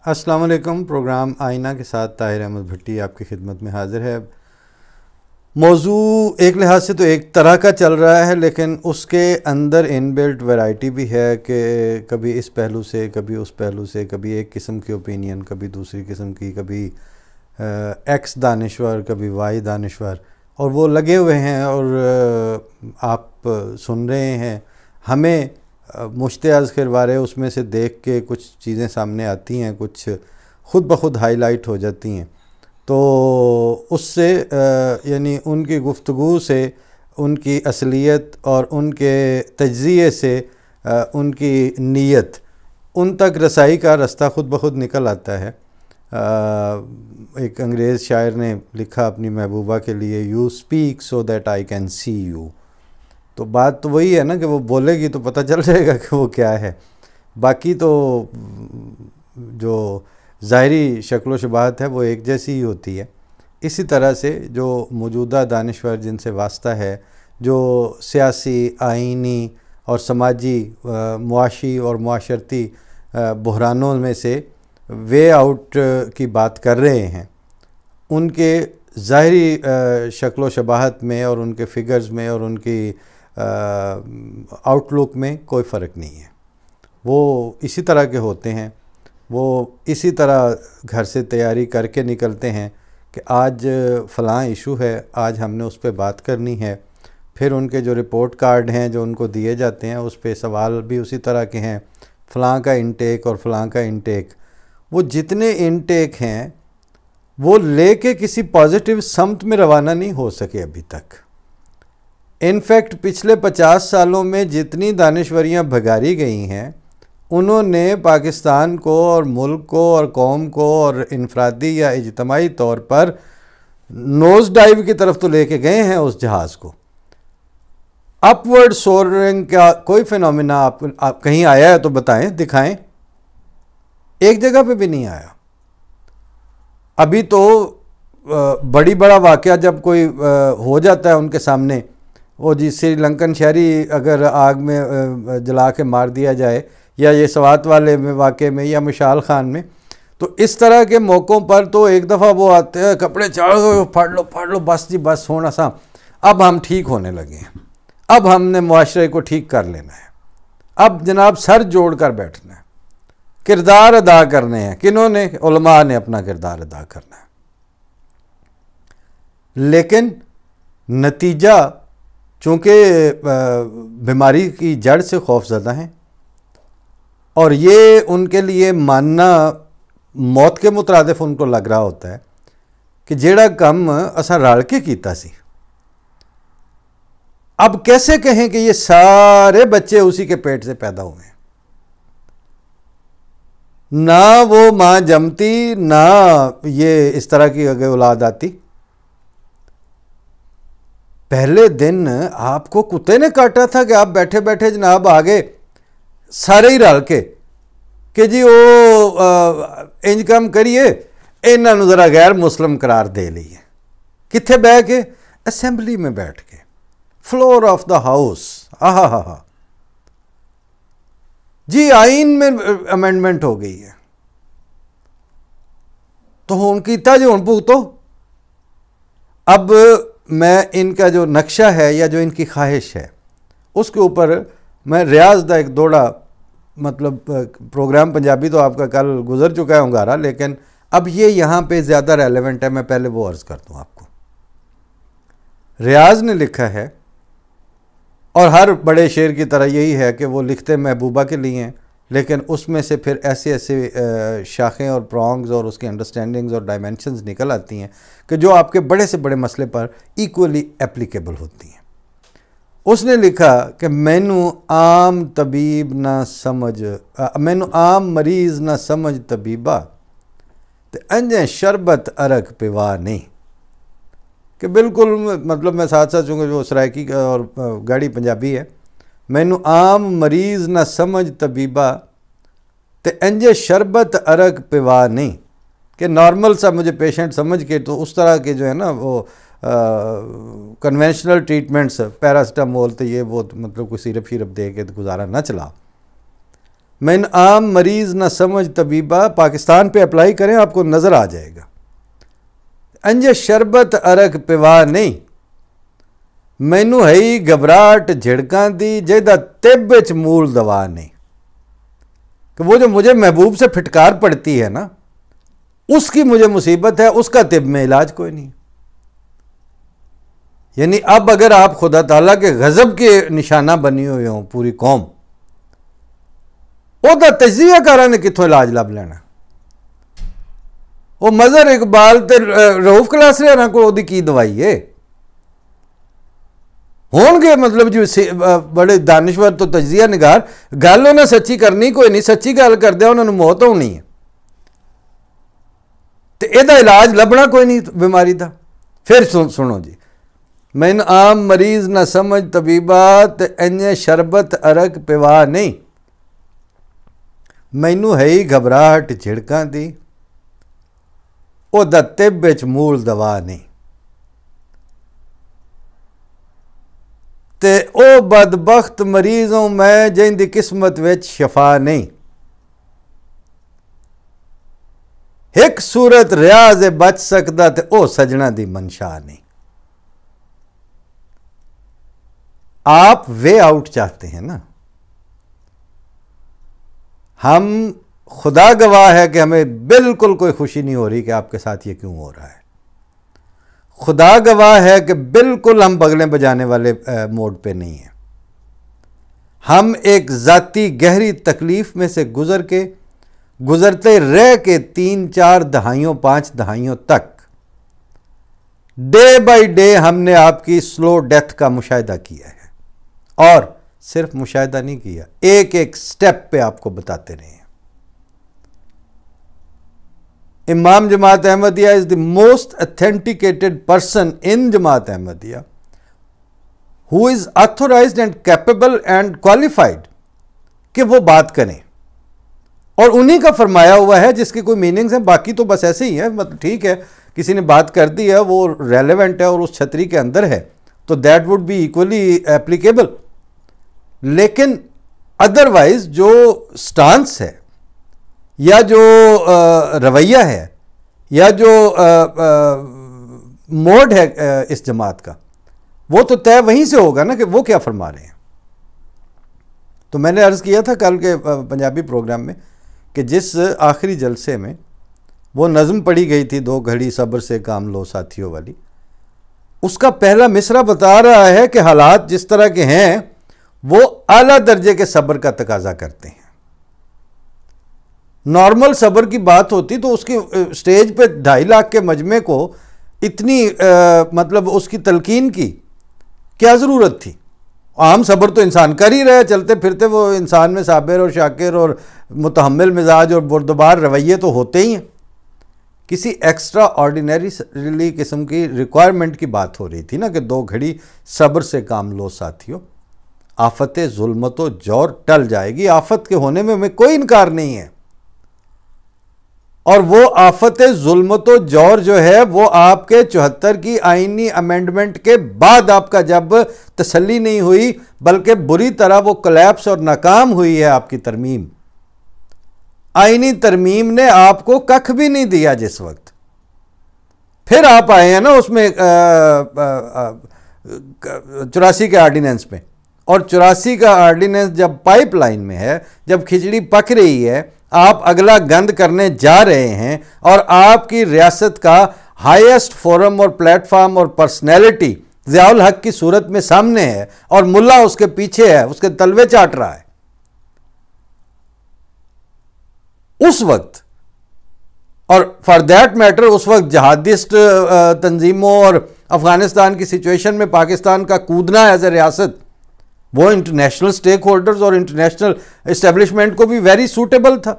السلام علیکم۔ پروگرام آئینہ کے ساتھ طاہر احمد بھٹی آپ کی خدمت میں حاضر ہے۔ موضوع ایک لحاظ سے تو ایک طرح کا چل رہا ہے، لیکن اس کے اندر ان بلٹ ویرائٹی بھی ہے کہ کبھی اس پہلو سے، کبھی اس پہلو سے، کبھی ایک قسم کی اوپینین، کبھی دوسری قسم کی، کبھی ایکس دانشور، کبھی وائی دانشور، اور وہ لگے ہوئے ہیں اور آپ سن رہے ہیں۔ ہمیں مشتعز خروارے اس میں سے دیکھ کے کچھ چیزیں سامنے آتی ہیں، کچھ خود بخود ہائی لائٹ ہو جاتی ہیں، تو اس سے یعنی ان کی گفتگو سے، ان کی اصلیت اور ان کے تجزیے سے ان کی نیت، ان تک رسائی کا راستہ خود بخود نکل آتا ہے۔ ایک انگریز شاعر نے لکھا اپنی محبوبہ کے لیے، you speak so that I can see you. تو بات تو وہی ہے نا کہ وہ بولے گی تو پتہ چل جائے گا کہ وہ کیا ہے، باقی تو جو ظاہری شکل و شباہت ہے وہ ایک جیسی ہی ہوتی ہے۔ اسی طرح سے جو موجودہ دانشور جن سے واسطہ ہے، جو سیاسی، آئینی اور سماجی، معاشی اور معاشرتی بحرانوں میں سے وے آؤٹ کی بات کر رہے ہیں، ان کے ظاہری شکل و شباہت میں اور ان کے فگرز میں اور ان کی آؤٹ لک میں کوئی فرق نہیں ہے۔ وہ اسی طرح کے ہوتے ہیں، وہ اسی طرح گھر سے تیاری کر کے نکلتے ہیں کہ آج فلاں ایشو ہے، آج ہم نے اس پہ بات کرنی ہے۔ پھر ان کے جو رپورٹ کارڈ ہیں جو ان کو دیے جاتے ہیں، اس پہ سوال بھی اسی طرح کے ہیں، فلاں کا انٹیک اور فلاں کا انٹیک۔ وہ جتنے انٹیک ہیں وہ لے کے کسی پازیٹیو سمت میں روانہ نہیں ہو سکے ابھی تک۔ انفیکٹ پچھلے 50 سالوں میں جتنی دانشوریاں بھگاری گئی ہیں، انہوں نے پاکستان کو اور ملک کو اور قوم کو اور انفرادی یا اجتماعی طور پر نوز ڈائیو کی طرف تو لے کے گئے ہیں اس جہاز کو۔ اپورڈ سورنگ کا کوئی فینومینا آپ کہیں آیا ہے تو بتائیں، دکھائیں۔ ایک جگہ پہ بھی نہیں آیا۔ ابھی تو بڑی بڑا واقعہ جب کوئی ہو جاتا ہے ان کے سامنے، وہ جی سری لنکن شہری اگر آگ میں جلا کے مار دیا جائے، یا یہ سوات والے میں واقعے میں، یا مشال خان میں، تو اس طرح کے موقعوں پر تو ایک دفعہ وہ آتے ہیں، کپڑے چاڑو، پھاڑ لو، بس جی بس ہونا سا، اب ہم ٹھیک ہونے لگے ہیں، اب ہم نے معاشرے کو ٹھیک کر لینا ہے، اب جناب سر جوڑ کر بیٹھنا ہے، کردار ادا کرنے ہیں۔ کنہوں نے؟ علماء نے اپنا کردار ادا کرنا ہے۔ لیکن نتیجہ چونکہ بیماری کی جڑ سے خوف زدہ ہیں، اور یہ ان کے لیے ماننا موت کے مترادف ان کو لگ رہا ہوتا ہے کہ جیڑا کم اساں رل کے کیتا سی، اب کیسے کہیں کہ یہ سارے بچے اسی کے پیٹ سے پیدا ہوئے ہیں؟ نہ وہ ماں جمتی، نہ یہ اس طرح کی اگر اولاد آتی۔ پہلے دن آپ کو کتے نے کاٹا تھا کہ آپ بیٹھے بیٹھے جناب آگے سارے ہی رل کے کہ جی وہ انج کام کریے، انہوں ذرا غیر مسلم قرار دے لیے۔ کتھے بیٹھ کے؟ اسمبلی میں بیٹھ کے، فلور آف دا ہاؤس۔ ہاں جی آئین میں امینڈمنٹ ہو گئی ہے، تو ہون کیتا جو ہون بھگتو۔ اب میں ان کا جو نقشہ ہے یا جو ان کی خواہش ہے، اس کے اوپر میں ریاض دا ایک دوڑا، مطلب پروگرام پنجابی تو آپ کا کل گزر چکا ہے ہنگارا، لیکن اب یہ یہاں پہ زیادہ ریلیونٹ ہے، میں پہلے وہ عرض کر دوں آپ کو۔ ریاض نے لکھا ہے، اور ہر بڑے شعر کی طرح یہی ہے کہ وہ لکھتے محبوبہ کے لیے ہیں، لیکن اس میں سے پھر ایسے شاخیں اور پرانگز اور اس کی انڈرسٹینڈنگز اور ڈائمینشنز نکل آتی ہیں کہ جو آپ کے بڑے سے بڑے مسئلے پر ایکولی اپلیکیبل ہوتی ہیں۔ اس نے لکھا کہ مینو عام طبیب نہ سمجھ، مینو عام مریض نہ سمجھ طبیبہ، تے انجیں شربت عرق پیوا نہیں۔ کہ بالکل مطلب میں ساتھ ساتھ چونکہ جو سرائکی اور گاڑی پنجابی ہے، مینو عام مریض نہ سمجھ طبیبہ، تے انجے شربت عرق پیوا نہیں۔ کہ نارمل سا مجھے پیشنٹ سمجھ کے تو اس طرح کے جو ہے نا وہ کنونشنل ٹریٹمنٹس، پیراسٹامول تو یہ وہ مطلب کوئی سیرپ شیرپ دے کے گزارا نہ چلا۔ من عام مریض نہ سمجھ طبیبہ، پاکستان پہ اپلائی کریں آپ کو نظر آ جائے گا. انج شربت ارگ پیوا نہیں، مینو ہے گھبراہٹ جھڑکاں دی، جیدہ طب وچ مول دوا نہیں. کہ وہ جو مجھے محبوب سے پھٹکار پڑتی ہے نا، اس کی مجھے مصیبت ہے، اس کا طب میں علاج کوئی نہیں. یعنی اب اگر آپ خدا تعالیٰ کے غضب کے نشانہ بنی ہوئے ہوں پوری قوم، وہ تو تجزیہ کارا نے کتوں علاج لب لینا. وہ مظہر اقبال تے رؤف کلاسرے کو کی دوائی ہے ہون گے، مطلب جو بڑے دانشور تو تجزیہ نگار، گل انہیں سچی کرنی کوئی نہیں، سچی گل کردیا انہوں نے موت ہونی ہے، تو یہ علاج لبنا کوئی نہیں بیماری دا. پھر سنو جی، من عام مریض نہ سمجھ طبیبات، انج شربت ارگ پیوا نہیں، مینو ہے گھبراہٹ جھڑکاں دی، او دا طب وچ مول دوا نہیں. تے او بدبخت مریضوں میں جن دی قسمت وچ شفا نہیں. ایک صورت ریاض بچ سکدا تے او سجنا دی منشا نہیں. آپ وے آؤٹ چاہتے ہیں نا، ہم خدا گواہ ہے کہ ہمیں بالکل کوئی خوشی نہیں ہو رہی کہ آپ کے ساتھ یہ کیوں ہو رہا ہے. خدا گواہ ہے کہ بالکل ہم بغلیں بجانے والے موڈ پہ نہیں ہیں. ہم ایک ذاتی گہری تکلیف میں سے گزرتے رہ کے 3-4 دہائیوں 5 دہائیوں تک ڈے بائی ڈے ہم نے آپ کی سلو ڈیتھ کا مشاہدہ کیا ہے، اور صرف مشاہدہ نہیں کیا، ایک ایک سٹیپ پہ آپ کو بتاتے رہے ہیں. امام جماعت Ahmadiyya is the most authenticated person in جماعت Ahmadiyya who is authorized and capable and qualified کہ وہ بات کریں، اور انہی کا فرمایا ہوا ہے جس کی کوئی میننگز ہیں. باقی تو بس ایسے ہی ہے، مطلب ٹھیک ہے کسی نے بات کر دی ہے، وہ ریلیونٹ ہے اور اس چھتری کے اندر ہے تو that would be equally applicable. لیکن ادروائز جو سٹانس ہے یا جو رویہ ہے یا جو موڈ ہے اس جماعت کا، وہ تو طے وہیں سے ہوگا نا کہ وہ کیا فرما رہے ہیں. تو میں نے عرض کیا تھا کل کے پنجابی پروگرام میں کہ جس آخری جلسے میں وہ نظم پڑھی گئی تھی 2 گھڑی صبر سے کام لو ساتھیوں والی، اس کا پہلا مصرع بتا رہا ہے کہ حالات جس طرح کے ہیں وہ اعلیٰ درجے کے صبر کا تقاضا کرتے ہیں. نارمل صبر کی بات ہوتی تو اس کی سٹیج پہ 2.5 لاکھ کے مجمع کو اتنی مطلب اس کی تلقین کی کیا ضرورت تھی. عام صبر تو انسان کر ہی رہے، چلتے پھرتے وہ انسان میں صابر اور شاکر اور متحمل مزاج اور بردبار رویے تو ہوتے ہی ہیں. کسی ایکسٹرا آرڈینری قسم کی ریکوائرمنٹ کی بات ہو رہی تھی نا کہ 2 گھڑی صبر سے کام لو ساتھیوں، آفت ظلمت و جور ٹل جائے گی. آفت کے ہونے میں ہمیں کوئی انکار نہیں ہے، اور وہ آفت ظلمت و جور جو ہے وہ آپ کے 74 کی آئینی امینڈمنٹ کے بعد آپ کا جب تسلی نہیں ہوئی بلکہ بری طرح وہ کلیپس اور ناکام ہوئی ہے آپ کی ترمیم. آئینی ترمیم نے آپ کو ککھ بھی نہیں دیا جس وقت. پھر آپ آئے ہیں نا اس میں 84 کے آرڈیننس میں، اور 84 کا آرڈیننس جب پائپ لائن میں ہے، جب کھچڑی پک رہی ہے، آپ اگلا گند کرنے جا رہے ہیں، اور آپ کی ریاست کا ہائیسٹ فورم اور پلیٹ فارم اور پرسنالٹی ضیاء الحق کی صورت میں سامنے ہے اور ملا اس کے پیچھے ہے، اس کے تلوے چاٹ رہا ہے. اس وقت، اور فار دیٹ میٹر اس وقت جہادسٹ تنظیموں اور افغانستان کی سچویشن میں پاکستان کا کودنا ایز اے ریاست، وہ انٹرنیشنل سٹیک ہولڈرز اور انٹرنیشنل اسٹیبلشمنٹ کو بھی ویری سوٹیبل تھا.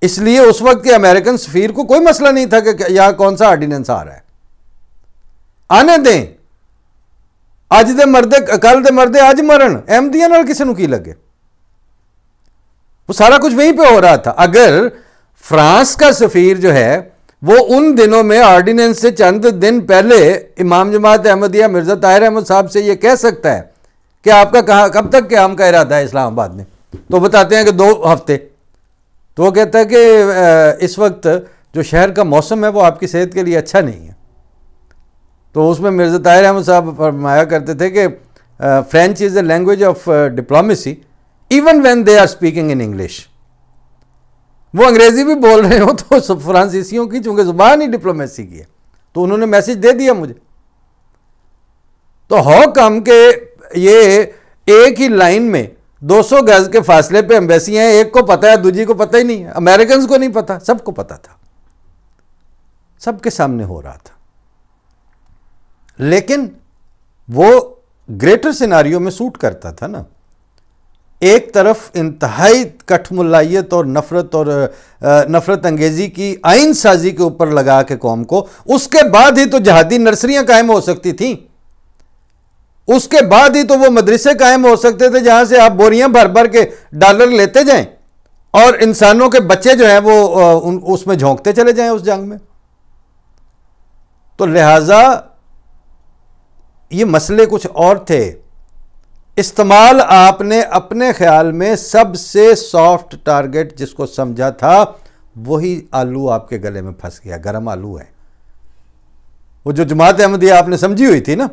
اس لیے اس وقت کے امریکن سفیر کو کوئی مسئلہ نہیں تھا کہ یہاں کون سا آرڈیننس آ رہا ہے. آنے دیں، اج دے مردے کل دے مردے اج مرن، احمدیہ نال کسے نو کی لگے. وہ سارا کچھ وہیں پہ ہو رہا تھا. اگر فرانس کا سفیر جو ہے وہ ان دنوں میں آرڈیننس سے چند دن پہلے امام جماعت احمدیہ مرزا طاہر احمد صاحب سے یہ کہہ سکتا ہے کہ آپ کا کب تک قیام کا ارادہ ہے اسلام آباد میں، تو بتاتے ہیں کہ 2 ہفتے. تو وہ کہتا ہے کہ اس وقت جو شہر کا موسم ہے وہ آپ کی صحت کے لیے اچھا نہیں ہے. تو اس میں مرزا طاہر احمد صاحب فرمایا کرتے تھے کہ French is a language of diplomacy even when they are speaking in English. وہ انگریزی بھی بول رہے ہوں تو فرانسیسیوں کی چونکہ زبان ہی ڈپلومیسی کی ہے تو انہوں نے میسج دے دیا مجھے. تو ہو کم کہ یہ ایک ہی لائن میں 200 گز کے فاصلے پہ ایمبیسیاں ہیں, ایک کو پتہ ہے دوسری کو پتہ ہی نہیں ہے. امریکنز کو نہیں پتہ, سب کو پتہ تھا, سب کے سامنے ہو رہا تھا. لیکن وہ گریٹر سیناریو میں سوٹ کرتا تھا نا. ایک طرف انتہائی کٹھ ملائیت اور نفرت انگیزی کی آئین سازی کے اوپر لگا کے قوم کو, اس کے بعد ہی تو جہادی نرسریاں قائم ہو سکتی تھیں, اس کے بعد ہی تو وہ مدرسے قائم ہو سکتے تھے جہاں سے آپ بوریاں بھر بھر کے ڈالر لیتے جائیں اور انسانوں کے بچے جو ہیں وہ اس میں جھونکتے چلے جائیں اس جنگ میں. تو لہٰذا یہ مسئلے کچھ اور تھے. استعمال آپ نے اپنے خیال میں سب سے سافٹ ٹارگٹ جس کو سمجھا تھا وہی آلو آپ کے گلے میں پھنس گیا, گرم آلو ہے. وہ جو جماعت احمدیہ آپ نے سمجھی ہوئی تھی نا,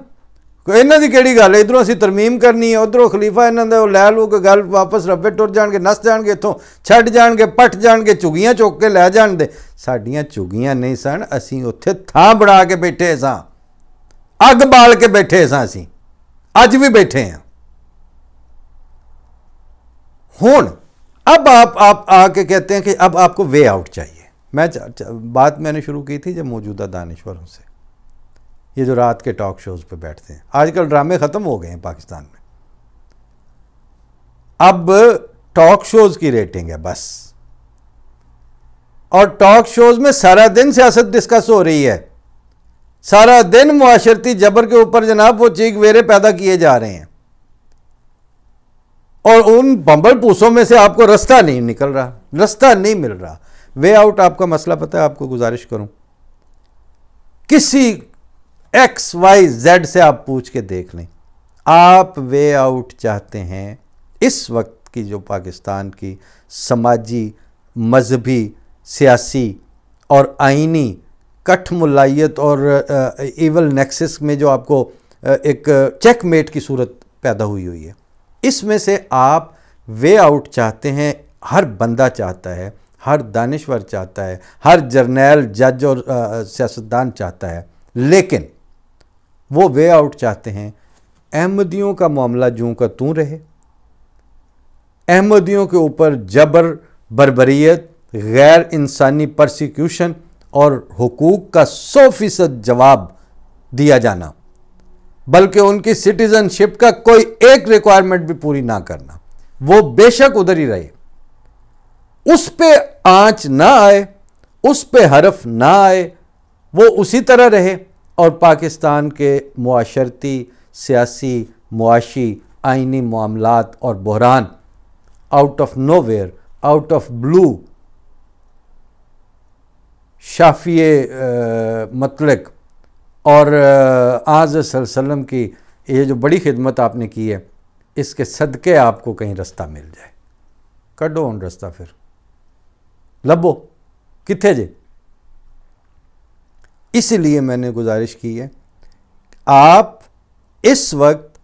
انہوں دی کیڑی گل ہے, ادھروں اسی ترمیم کرنی ہے, ادھروں خلیفہ انہوں نے لے لو کہ گل واپس ربے ٹر جان گے, نس جان گے, اتوں چھڈ جان گے, پٹ جان گے, چگیاں چوک کے لے جان دے. ساڈیاں چگیاں نہیں سن, اسی اتھے تھاں بنا کے بیٹھے ساں, اگ بال کے بیٹھے ساں, اسی اج بھی بیٹھے ہیں. ہون اب آپ آ کے کہتے ہیں کہ اب آپ کو وے آؤٹ چاہیے. بات میں نے شروع کی تھی جب موجودہ دانشوروں سے, یہ جو رات کے ٹاک شوز پہ بیٹھتے ہیں, آج کل ڈرامے ختم ہو گئے ہیں پاکستان میں. اب ٹاک شوز کی ریٹنگ ہے بس, اور ٹاک شوز میں سارا دن سیاست ڈسکس ہو رہی ہے, سارا دن معاشرتی جبر کے اوپر جناب وہ چیخ ویرے پیدا کیے جا رہے ہیں, اور ان بمبل پوسوں میں سے آپ کو رستہ نہیں نکل رہا, رستہ نہیں مل رہا. وے آؤٹ آپ کا مسئلہ پتہ ہے, آپ کو گزارش کروں, کسی ایکس وائی زیڈ سے آپ پوچھ کے دیکھ لیں, آپ وے آؤٹ چاہتے ہیں اس وقت کی جو پاکستان کی سماجی, مذہبی, سیاسی اور آئینی کٹھ ملائیت اور ایول نیکسس میں جو آپ کو ایک چیک میٹ کی صورت پیدا ہوئی ہے, اس میں سے آپ وے آؤٹ چاہتے ہیں. ہر بندہ چاہتا ہے, ہر دانشور چاہتا ہے, ہر جرنیل, جج اور سیاستدان چاہتا ہے, لیکن وہ وے آؤٹ چاہتے ہیں احمدیوں کا معاملہ جوں کا توں رہے, احمدیوں کے اوپر جبر, بربریت, غیر انسانی پرسیکیوشن اور حقوق کا 100% جواب دیا جانا, بلکہ ان کی سٹیزن شپ کا کوئی ایک ریکوائرمنٹ بھی پوری نہ کرنا. وہ بے شک ادھر ہی رہے, اس پہ آنچ نہ آئے, اس پہ حرف نہ آئے, وہ اسی طرح رہے, اور پاکستان کے معاشرتی, سیاسی, معاشی, آئینی معاملات اور بحران out of nowhere, out of blue, شافی مطلق اور آج صلی اللہ علیہ وسلم کی یہ جو بڑی خدمت آپ نے کی ہے, اس کے صدقے آپ کو کہیں رستہ مل جائے. کڈو ان رستہ, پھر لبو کتھے جے. اس لیے میں نے گزارش کی ہے, آپ اس وقت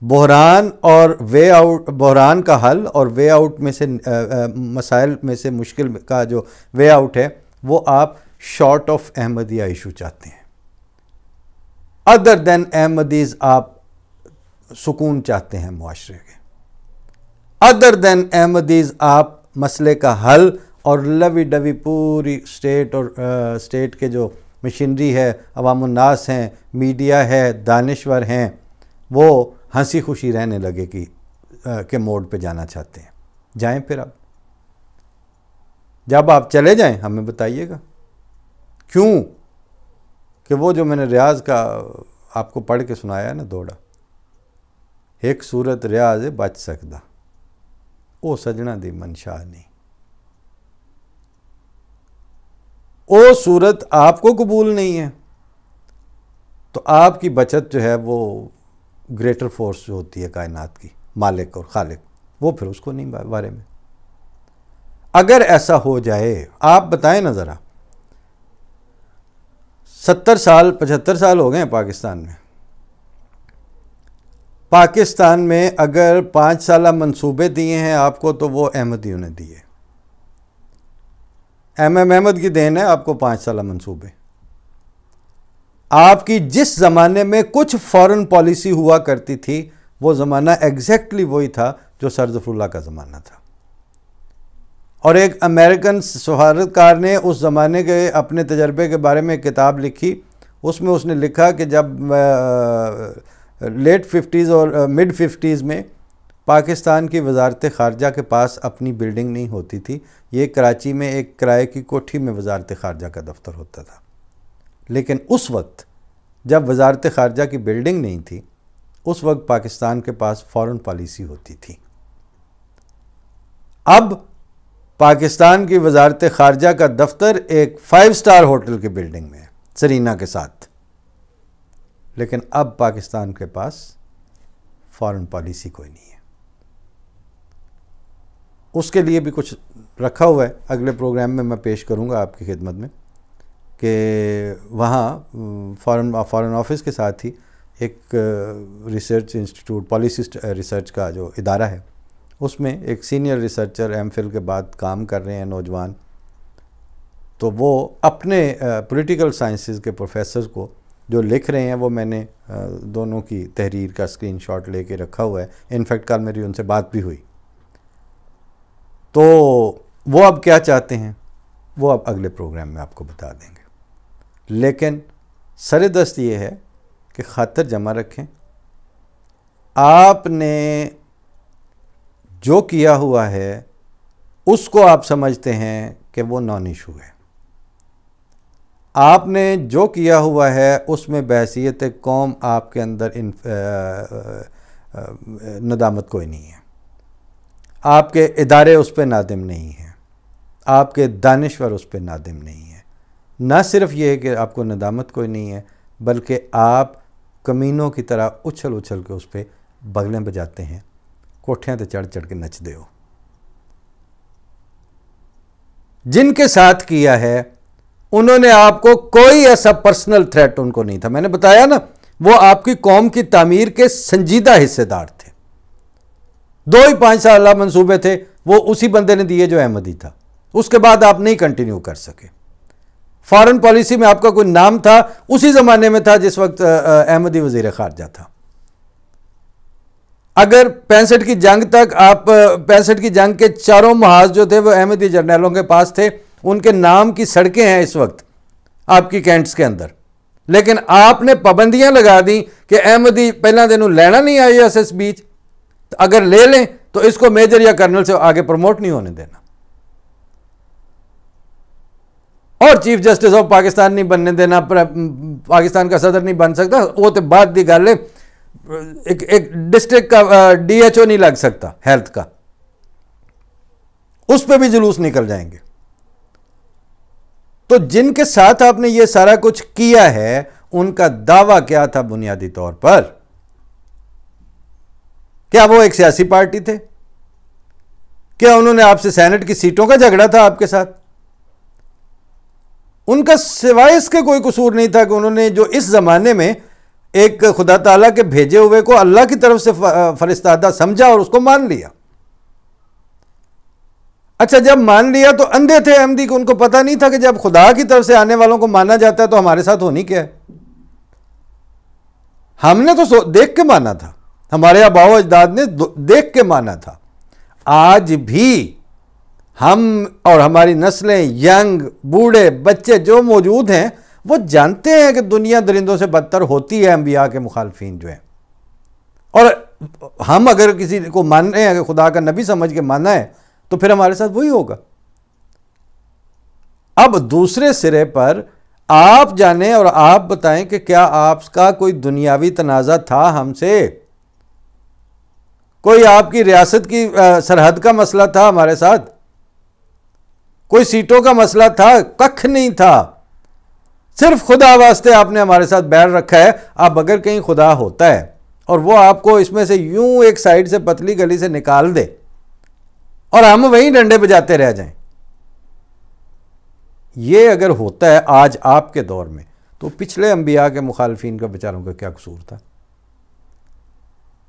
بحران اور وے آؤٹ, بحران کا حل اور وے آؤٹ میں سے مسائل میں سے مشکل کا جو وے آؤٹ ہے وہ آپ شارٹ آف احمدیہ ایشو چاہتے ہیں. ادر دین احمدیز آپ سکون چاہتے ہیں معاشرے کے. ادر دین احمدیز آپ مسئلے کا حل اور لوی ڈوی پوری اسٹیٹ اور اسٹیٹ کے جو مشینری ہے, عوام الناس ہیں, میڈیا ہے, دانشور ہیں, وہ ہنسی خوشی رہنے لگے کہ موڈ پہ جانا چاہتے ہیں. جائیں پھر اب, جب آپ چلے جائیں ہمیں بتائیے گا. کیوں کہ وہ جو میں نے ریاض کا آپ کو پڑھ کے سنایا ہے نا دوڑا, ایک صورت ریاض بچ سکدا, وہ سجنا دی منشا نہیں. وہ صورت آپ کو قبول نہیں ہے تو آپ کی بچت جو ہے وہ گریٹر فورس جو ہوتی ہے کائنات کی, مالک اور خالق, وہ پھر اس کو نہیں بارے میں. اگر ایسا ہو جائے, آپ بتائیں نا ذرا, 70 سال 75 سال ہو گئے ہیں پاکستان میں. پاکستان میں اگر 5 سالہ منصوبے دیے ہیں آپ کو تو وہ احمدیوں نے دیے. احمد کی دین ہے آپ کو 5 سالہ منصوبے. آپ کی جس زمانے میں کچھ فورن پالیسی ہوا کرتی تھی وہ زمانہ ایگزیکٹلی وہی تھا جو سر ظفر اللہ کا زمانہ تھا. اور ایک امریکن سفارتکار نے اس زمانے کے اپنے تجربے کے بارے میں کتاب لکھی. اس میں اس نے لکھا کہ جب لیٹ 50s اور مڈ 50s میں پاکستان کی وزارت خارجہ کے پاس اپنی بلڈنگ نہیں ہوتی تھی. یہ کراچی میں ایک کرائے کی کوٹھی میں وزارت خارجہ کا دفتر ہوتا تھا. لیکن اس وقت جب وزارت خارجہ کی بلڈنگ نہیں تھی, اس وقت پاکستان کے پاس فورن پالیسی ہوتی تھی. اب پاکستان کی وزارت خارجہ کا دفتر ایک 5 سٹار ہوٹل کی بلڈنگ میں ہے سرینا کے ساتھ. لیکن اب پاکستان کے پاس فورن پالیسی کوئی نہیں ہے. اس کے لیے بھی کچھ رکھا ہوا ہے, اگلے پروگرام میں پیش کروں گا آپ کی خدمت میں, کہ وہاں فارن آفس کے ساتھ ہی ایک ریسرچ انسٹیٹیوٹ پالیسی ریسرچ کا جو ادارہ ہے, اس میں ایک سینئر ریسرچر ایم فل کے بعد کام کر رہے ہیں نوجوان. تو وہ اپنے پولیٹیکل سائنسز کے پروفیسرز کو جو لکھ رہے ہیں, وہ میں نے دونوں کی تحریر کا اسکرین شاٹ لے کے رکھا ہوا ہے. انفیکٹ کل میری ان سے بات بھی ہوئی. تو وہ اب کیا چاہتے ہیں وہ اب اگلے پروگرام میں آپ کو بتا دیں گے. لیکن سر دست یہ ہے کہ خاطر جمع رکھیں, آپ نے جو کیا ہوا ہے اس کو آپ سمجھتے ہیں کہ وہ نان ایشو ہے. آپ نے جو کیا ہوا ہے اس میں بحیثیت قوم آپ کے اندر ندامت کوئی نہیں ہے. آپ کے ادارے اس پہ نادم نہیں ہیں, آپ کے دانشور اس پہ نادم نہیں ہیں. نہ صرف یہ ہے کہ آپ کو ندامت کوئی نہیں ہے, بلکہ آپ کمینوں کی طرح اچھل اچھل کے اس پہ بغلیں بجاتے ہیں, کوٹھیاں تے چڑھ چڑھ کے نچ دے ہو. جن کے ساتھ کیا ہے انہوں نے آپ کو کوئی ایسا پرسنل تھریٹ ان کو نہیں تھا. میں نے بتایا نا, وہ آپ کی قوم کی تعمیر کے سنجیدہ حصے دار تھے. 2 ہی 5 سالہ منصوبے تھے, وہ اسی بندے نے دیے جو احمدی تھا. اس کے بعد آپ نہیں کنٹینیو کر سکے. فارن پالیسی میں آپ کا کوئی نام تھا اسی زمانے میں تھا جس وقت احمدی وزیر خارجہ تھا. اگر 65 کی جنگ تک آپ 65 کی جنگ کے چاروں محاذ جو تھے وہ احمدی جرنیلوں کے پاس تھے, ان کے نام کی سڑکیں ہیں اس وقت آپ کی کینٹس کے اندر. لیکن آپ نے پابندیاں لگا دیں کہ احمدی پہلا دن لینا نہیں آئی ایس ایس بیچ, اگر لے لیں تو اس کو میجر یا کرنل سے آگے پروموٹ نہیں ہونے دینا, اور چیف جسٹس آف پاکستان نہیں بننے دینا, پاکستان کا صدر نہیں بن سکتا. وہ تو بات دی گل ہے, ایک ڈسٹرکٹ کا ڈی ایچ او نہیں لگ سکتا ہیلتھ کا, اس پہ بھی جلوس نکل جائیں گے. تو جن کے ساتھ آپ نے یہ سارا کچھ کیا ہے ان کا دعویٰ کیا تھا بنیادی طور پر؟ کیا وہ ایک سیاسی پارٹی تھے؟ کیا انہوں نے آپ سے سینٹ کی سیٹوں کا جھگڑا تھا آپ کے ساتھ؟ ان کا سوائے اس کے کوئی قصور نہیں تھا کہ انہوں نے جو اس زمانے میں ایک خدا تعالیٰ کے بھیجے ہوئے کو اللہ کی طرف سے فرستادہ سمجھا اور اس کو مان لیا. اچھا, جب مان لیا تو اندھے تھے احمدی کو, ان کو پتہ نہیں تھا کہ جب خدا کی طرف سے آنے والوں کو مانا جاتا ہے تو ہمارے ساتھ ہونی کیا ہے. ہم نے تو دیکھ کے مانا تھا, ہمارے آباء و اجداد نے دیکھ کے مانا تھا. آج بھی ہم اور ہماری نسلیں, ینگ, بوڑھے, بچے جو موجود ہیں وہ جانتے ہیں کہ دنیا درندوں سے بدتر ہوتی ہے انبیاء کے مخالفین جو ہیں. اور ہم اگر کسی کو مان رہے ہیں کہ خدا کا نبی سمجھ کے مانا ہے تو پھر ہمارے ساتھ وہی ہوگا. اب دوسرے سرے پر آپ جانیں اور آپ بتائیں کہ کیا آپ کا کوئی دنیاوی تنازع تھا ہم سے؟ کوئی آپ کی ریاست کی سرحد کا مسئلہ تھا ہمارے ساتھ؟ کوئی سیٹوں کا مسئلہ تھا؟ ککھ نہیں تھا. صرف خدا واسطے آپ نے ہمارے ساتھ بیر رکھا ہے. اب اگر کہیں خدا ہوتا ہے اور وہ آپ کو اس میں سے یوں ایک سائیڈ سے پتلی گلی سے نکال دے اور ہم وہیں ڈنڈے بجاتے رہ جائیں. یہ اگر ہوتا ہے آج آپ کے دور میں تو پچھلے انبیاء کے مخالفین کا بیچاروں کا کیا قصور تھا؟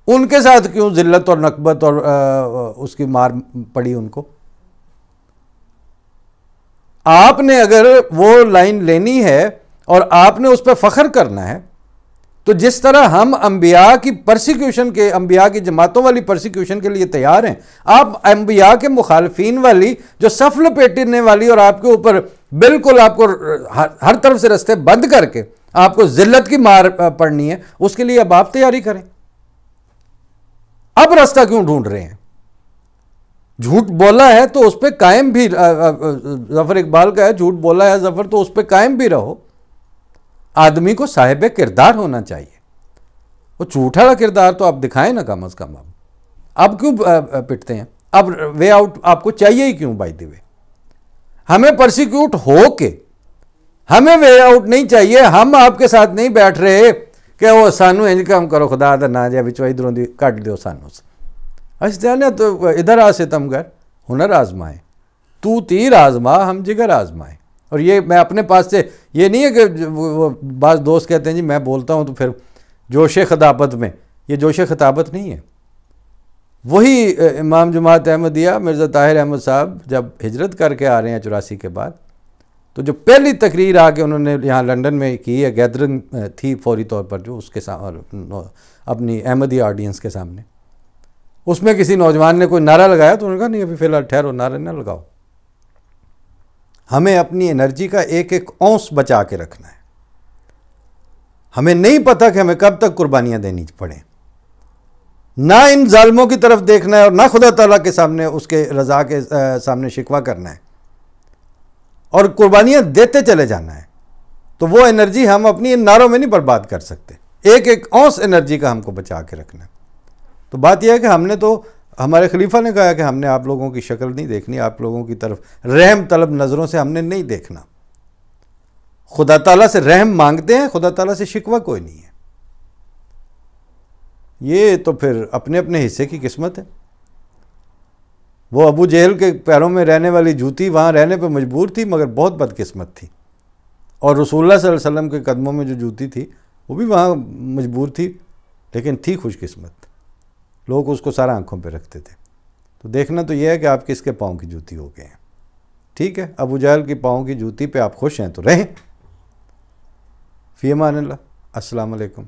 ان کے ساتھ کیوں ذلت اور نکبت اور اس کی مار پڑی ان کو؟ آپ نے اگر وہ لائن لینی ہے اور آپ نے اس پہ فخر کرنا ہے تو جس طرح ہم انبیاء کی پرسیکیوشن کے، انبیاء کی جماعتوں والی پرسیکیوشن کے لیے تیار ہیں، آپ انبیاء کے مخالفین والی جو صف لپیٹنے والی اور آپ کے اوپر بالکل آپ کو ہر طرف سے رستے بند کر کے آپ کو ذلت کی مار پڑنی ہے، اس کے لیے اب آپ تیاری کریں. اب راستہ کیوں ڈھونڈ رہے ہیں؟ جھوٹ بولا ہے تو اس پہ قائم بھی، ظفر اقبال کا ہے جھوٹ بولا ہے ظفر تو اس پہ قائم بھی رہو. آدمی کو صاحب کردار ہونا چاہیے. وہ جھوٹ والا کردار تو آپ دکھائیں نا کم از کم. اب کیوں پٹتے ہیں؟ اب وے آؤٹ آپ کو چاہیے ہی کیوں؟ بائی دی وے ہمیں پرسیکیوٹ ہو کے ہمیں وے آؤٹ نہیں چاہیے. ہم آپ کے ساتھ نہیں بیٹھ رہے کہ وہ سانو انج کام کرو خدا دا نہ جائے بچو ادھروں دی کٹ دیو سانو سے. اچھا تو ادھر آ ستم گر ہنر آزمائے، تو تیر آزما ہم جگر آزمائے. اور یہ میں اپنے پاس سے یہ نہیں ہے کہ وہ بعض دوست کہتے ہیں جی میں بولتا ہوں تو پھر جوش خطابت میں، یہ جوش خطابت نہیں ہے. وہی امام جماعت احمدیہ مرزا طاہر احمد صاحب جب ہجرت کر کے آ رہے ہیں 84 کے بعد، تو جو پہلی تقریر آ کے انہوں نے یہاں لنڈن میں کی ہے، گیدرنگ تھی فوری طور پر جو اس کے سامنے اپنی احمدی آڈینس کے سامنے، اس میں کسی نوجوان نے کوئی نعرہ لگایا تو انہوں نے کہا نہیں ابھی فی الحال ٹھہرو، نعرہ نہ لگاؤ. ہمیں اپنی انرجی کا ایک ایک اونس بچا کے رکھنا ہے. ہمیں نہیں پتہ کہ ہمیں کب تک قربانیاں دینی پڑیں. نہ ان ظالموں کی طرف دیکھنا ہے اور نہ خدا تعالیٰ کے سامنے اس کے رضا کے سامنے شکوہ کرنا ہے اور قربانیاں دیتے چلے جانا ہے. تو وہ انرجی ہم اپنی ان نعروں میں نہیں برباد کر سکتے. ایک ایک اونس انرجی کا ہم کو بچا کے رکھنا ہے. تو بات یہ ہے کہ ہم نے تو، ہمارے خلیفہ نے کہا کہ ہم نے آپ لوگوں کی شکل نہیں دیکھنی، آپ لوگوں کی طرف رحم طلب نظروں سے ہم نے نہیں دیکھنا. خدا تعالیٰ سے رحم مانگتے ہیں، خدا تعالیٰ سے شکوہ کوئی نہیں ہے. یہ تو پھر اپنے اپنے حصے کی قسمت ہے. وہ ابو جہل کے پیروں میں رہنے والی جوتی وہاں رہنے پہ مجبور تھی مگر بہت بدقسمت تھی، اور رسول اللہ صلی اللہ علیہ وسلم کے قدموں میں جو جوتی تھی وہ بھی وہاں مجبور تھی لیکن تھی خوش قسمت. لوگ اس کو سارا آنکھوں پہ رکھتے تھے. تو دیکھنا تو یہ ہے کہ آپ کس کے پاؤں کی جوتی ہو گئے ہیں. ٹھیک ہے، ابو جہل کی پاؤں کی جوتی پہ آپ خوش ہیں تو رہیں. فی امان اللہ. السلام علیکم.